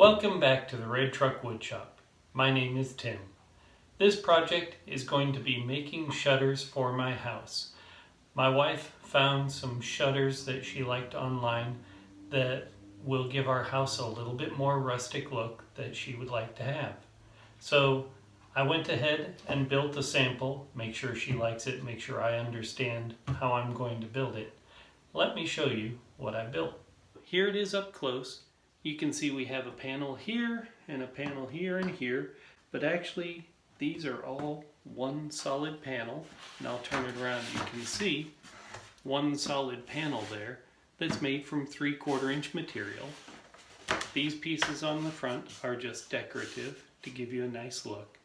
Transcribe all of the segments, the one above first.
Welcome back to the Red Truck Woodshop. My name is Tim. This project is going to be making shutters for my house. My wife found some shutters that she liked online that will give our house a little bit more rustic look that she would like to have. So I went ahead and built a sample, make sure she likes it, make sure I understand how I'm going to build it. Let me show you what I built. Here it is up close. You can see we have a panel here and a panel here and here, but actually these are all one solid panel. And I'll turn it around. You can see one solid panel there that's made from 3/4 inch material. These pieces on the front are just decorative to give you a nice look.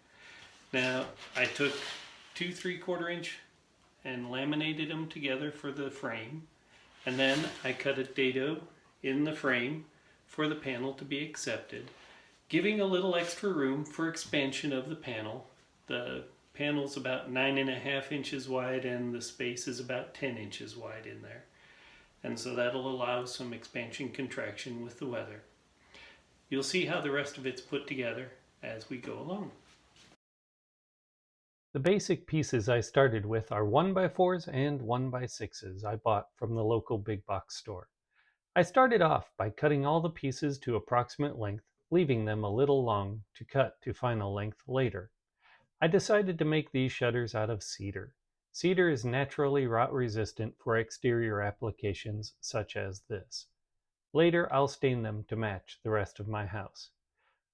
Now I took 2 3/4 inch and laminated them together for the frame, and then I cut a dado in the frame for the panel to be accepted, giving a little extra room for expansion of the panel. The panel's about 9.5 inches wide and the space is about 10 inches wide in there. And so that'll allow some expansion contraction with the weather. You'll see how the rest of it's put together as we go along. The basic pieces I started with are 1x4s and 1x6s I bought from the local big box store. I started off by cutting all the pieces to approximate length, leaving them a little long to cut to final length later. I decided to make these shutters out of cedar. Cedar is naturally rot resistant for exterior applications such as this. Later I'll stain them to match the rest of my house.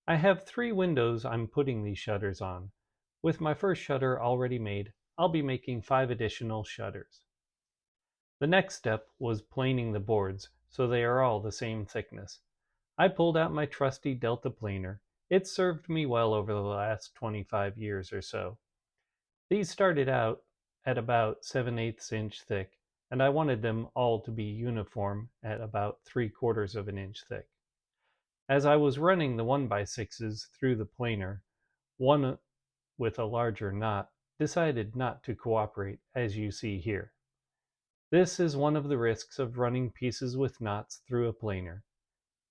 I have 3 windows I'm putting these shutters on. With my first shutter already made, I'll be making 5 additional shutters. The next step was planing the boards so they are all the same thickness. I pulled out my trusty Delta planer. It's served me well over the last 25 years or so. These started out at about 7/8 inch thick, and I wanted them all to be uniform at about 3/4 of an inch thick. As I was running the 1x6s through the planer, one with a larger knot decided not to cooperate, as you see here. This is one of the risks of running pieces with knots through a planer.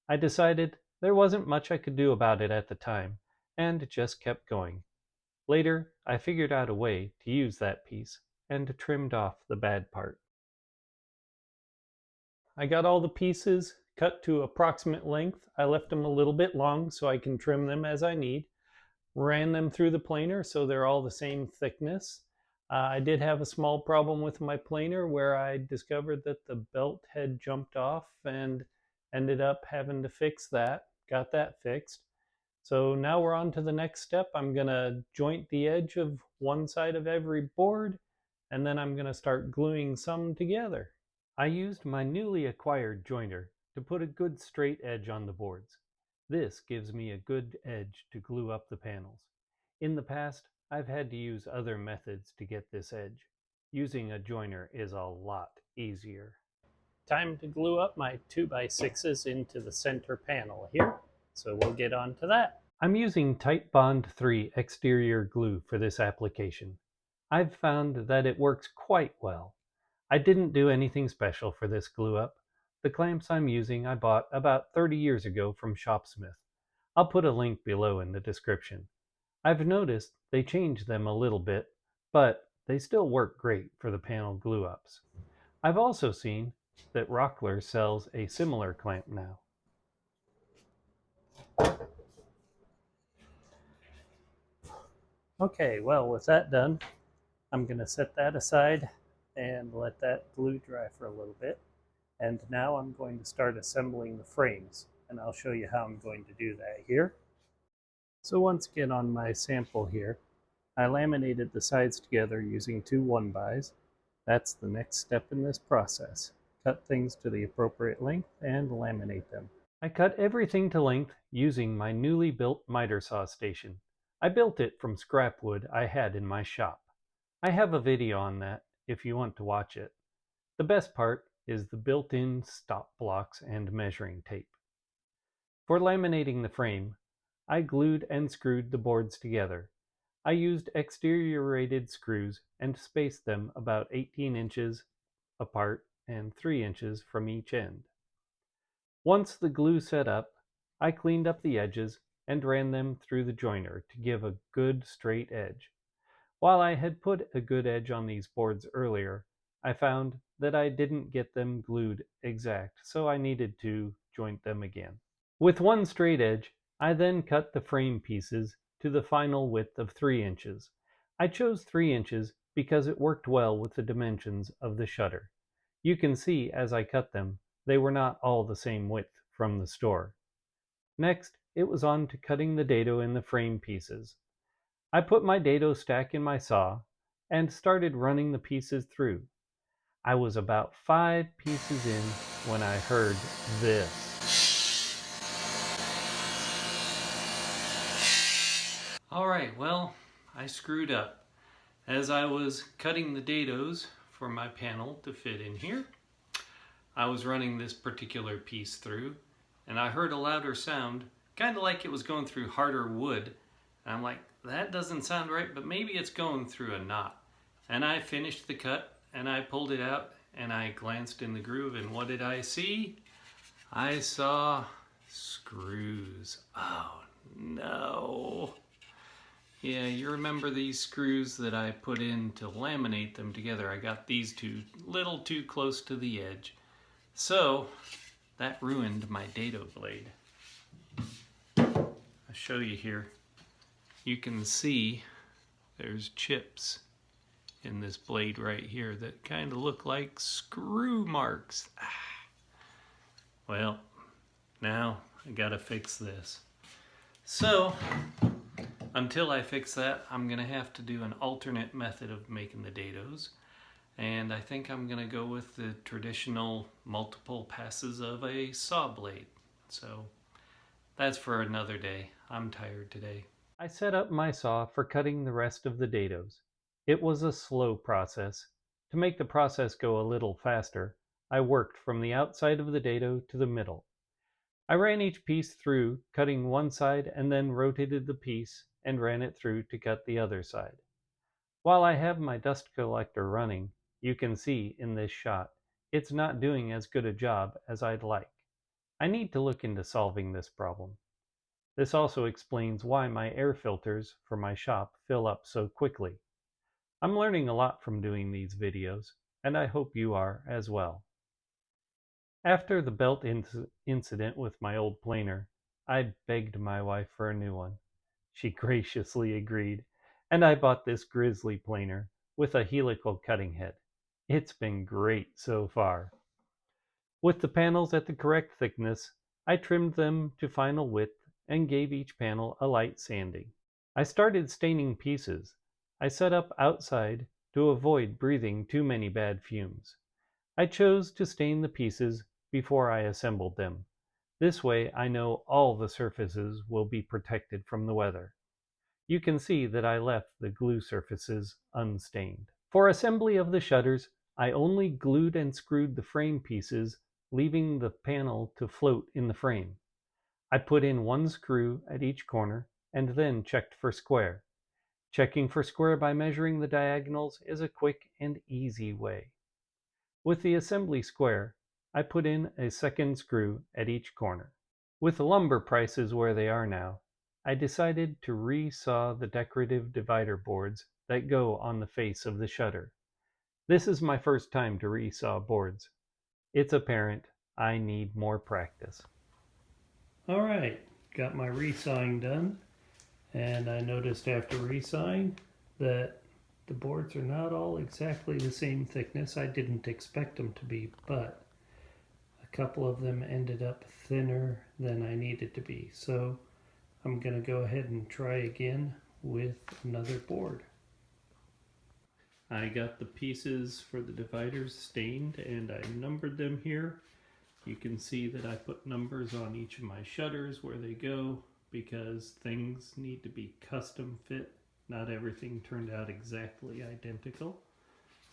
I decided there wasn't much I could do about it at the time, and just kept going. Later, I figured out a way to use that piece, and trimmed off the bad part. I got all the pieces cut to approximate length. I left them a little bit long so I can trim them as I need. Ran them through the planer so they're all the same thickness. I did have a small problem with my planer where I discovered that the belt had jumped off and ended up having to fix that. Got that fixed. So now we're on to the next step. I'm going to joint the edge of one side of every board, and then I'm going to start gluing some together. I used my newly acquired jointer to put a good straight edge on the boards. This gives me a good edge to glue up the panels. In the past, I've had to use other methods to get this edge. Using a joiner is a lot easier. Time to glue up my 2x6s into the center panel here, so we'll get on to that. I'm using Titebond 3 exterior glue for this application. I've found that it works quite well. I didn't do anything special for this glue up. The clamps I'm using I bought about 30 years ago from Shopsmith. I'll put a link below in the description. I've noticed they changed them a little bit, but they still work great for the panel glue ups. I've also seen that Rockler sells a similar clamp now. Okay, well, with that done, I'm going to set that aside and let that glue dry for a little bit. And now I'm going to start assembling the frames, and I'll show you how I'm going to do that here. So once again on my sample here, I laminated the sides together using 2 1x. That's the next step in this process. Cut things to the appropriate length and laminate them. I cut everything to length using my newly built miter saw station. I built it from scrap wood I had in my shop. I have a video on that if you want to watch it. The best part is the built-in stop blocks and measuring tape. For laminating the frame, I glued and screwed the boards together. I used exterior rated screws and spaced them about 18 inches apart and 3 inches from each end. Once the glue set up, I cleaned up the edges and ran them through the joiner to give a good straight edge. While I had put a good edge on these boards earlier, I found that I didn't get them glued exact, so I needed to joint them again. With one straight edge, I then cut the frame pieces to the final width of 3 inches. I chose 3 inches because it worked well with the dimensions of the shutter. You can see as I cut them, they were not all the same width from the store. Next, it was on to cutting the dado in the frame pieces. I put my dado stack in my saw and started running the pieces through. I was about 5 pieces in when I heard this. Alright, well, I screwed up. As I was cutting the dados for my panel to fit in here, I was running this particular piece through, and I heard a louder sound, kind of like it was going through harder wood. And I'm like, that doesn't sound right, but maybe it's going through a knot. And I finished the cut, and I pulled it out, and I glanced in the groove, and what did I see? I saw screws. Oh no. Yeah, you remember these screws that I put in to laminate them together. I got these two a little too close to the edge. So that ruined my dado blade. I'll show you here. You can see there's chips in this blade right here that kind of look like screw marks. Well, now I gotta fix this. So until I fix that, I'm gonna have to do an alternate method of making the dados. And I think I'm gonna go with the traditional multiple passes of a saw blade. So that's for another day. I'm tired today. I set up my saw for cutting the rest of the dados. It was a slow process. To make the process go a little faster, I worked from the outside of the dado to the middle. I ran each piece through, cutting one side, and then rotated the piece and ran it through to cut the other side. While I have my dust collector running, you can see in this shot, it's not doing as good a job as I'd like. I need to look into solving this problem. This also explains why my air filters for my shop fill up so quickly. I'm learning a lot from doing these videos, and I hope you are as well. After the belt incident with my old planer, I begged my wife for a new one. She graciously agreed, and I bought this grizzly planer with a helical cutting head. It's been great so far. With the panels at the correct thickness, I trimmed them to final width and gave each panel a light sanding. I started staining pieces. I set up outside to avoid breathing too many bad fumes. I chose to stain the pieces before I assembled them. This way I know all the surfaces will be protected from the weather. You can see that I left the glue surfaces unstained. For assembly of the shutters, I only glued and screwed the frame pieces, leaving the panel to float in the frame. I put in one screw at each corner and then checked for square. Checking for square by measuring the diagonals is a quick and easy way. With the assembly square, I put in a second screw at each corner. With lumber prices where they are now, I decided to re-saw the decorative divider boards that go on the face of the shutter. This is my first time to re-saw boards. It's apparent I need more practice. Alright, got my resawing done, and I noticed after resawing that the boards are not all exactly the same thickness. I didn't expect them to be, but a couple of them ended up thinner than I needed to be. So I'm going to go ahead and try again with another board. I got the pieces for the dividers stained and I numbered them here. You can see that I put numbers on each of my shutters where they go because things need to be custom fit. Not everything turned out exactly identical.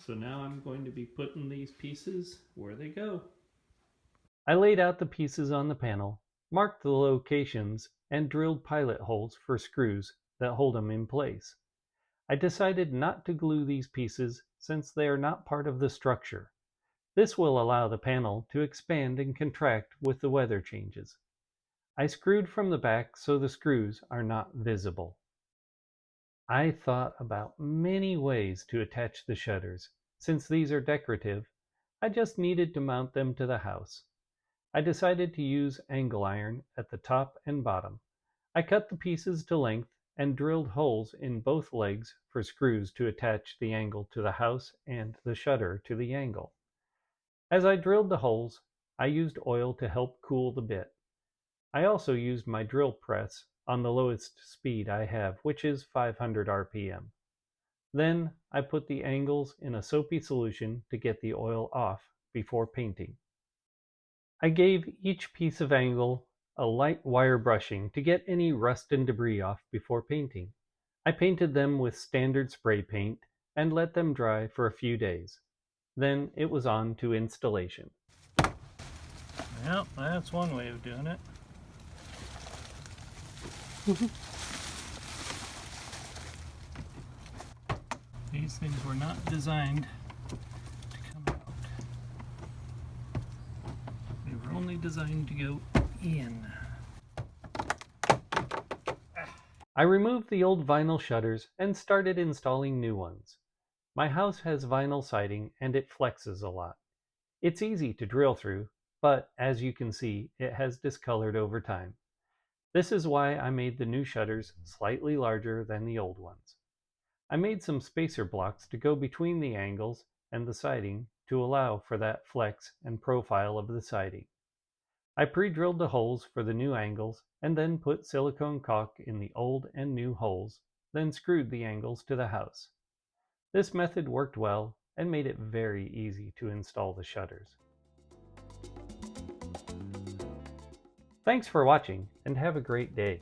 So now I'm going to be putting these pieces where they go. I laid out the pieces on the panel, marked the locations, and drilled pilot holes for screws that hold them in place. I decided not to glue these pieces since they are not part of the structure. This will allow the panel to expand and contract with the weather changes. I screwed from the back so the screws are not visible. I thought about many ways to attach the shutters. Since these are decorative, I just needed to mount them to the house. I decided to use angle iron at the top and bottom. I cut the pieces to length and drilled holes in both legs for screws to attach the angle to the house and the shutter to the angle. As I drilled the holes, I used oil to help cool the bit. I also used my drill press on the lowest speed I have, which is 500 RPM. Then I put the angles in a soapy solution to get the oil off before painting. I gave each piece of angle a light wire brushing to get any rust and debris off before painting. I painted them with standard spray paint and let them dry for a few days. Then it was on to installation. Well, that's one way of doing it. These things were not designed to come out. They were only designed to go in. I removed the old vinyl shutters and started installing new ones. My house has vinyl siding and it flexes a lot. It's easy to drill through, but as you can see, it has discolored over time. This is why I made the new shutters slightly larger than the old ones. I made some spacer blocks to go between the angles and the siding to allow for that flex and profile of the siding. I pre-drilled the holes for the new angles and then put silicone caulk in the old and new holes, then screwed the angles to the house. This method worked well and made it very easy to install the shutters. Thanks for watching and have a great day.